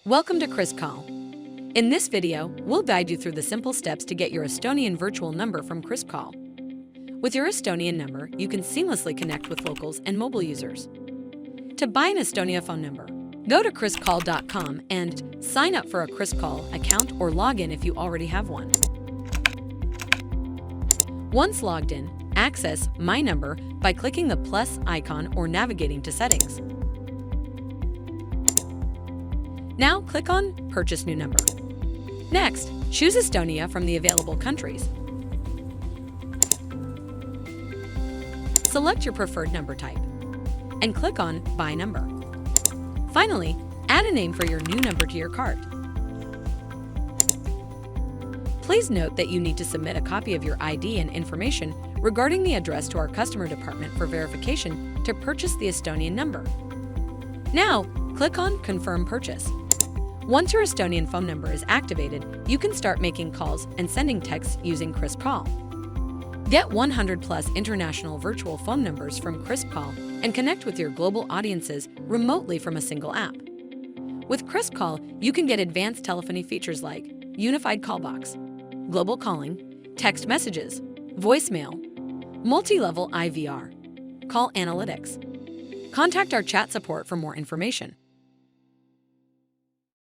Welcome to KrispCall. In this video, we'll guide you through the simple steps to get your Estonian virtual number from KrispCall. With your Estonian number, you can seamlessly connect with locals and mobile users. To buy an Estonia phone number, go to KrispCall.com and sign up for a KrispCall account or log in if you already have one. Once logged in, access My Number by clicking the plus icon or navigating to Settings. Now click on Purchase New Number. Next, choose Estonia from the available countries. Select your preferred number type and click on Buy Number. Finally, add a name for your new number to your cart. Please note that you need to submit a copy of your ID and information regarding the address to our customer department for verification to purchase the Estonian number. Now, click on Confirm Purchase. Once your Estonian phone number is activated, you can start making calls and sending texts using KrispCall. Get 100 plus international virtual phone numbers from KrispCall and connect with your global audiences remotely from a single app. With KrispCall, you can get advanced telephony features like unified call box, global calling, text messages, voicemail, multi-level IVR, call analytics. Contact our chat support for more information.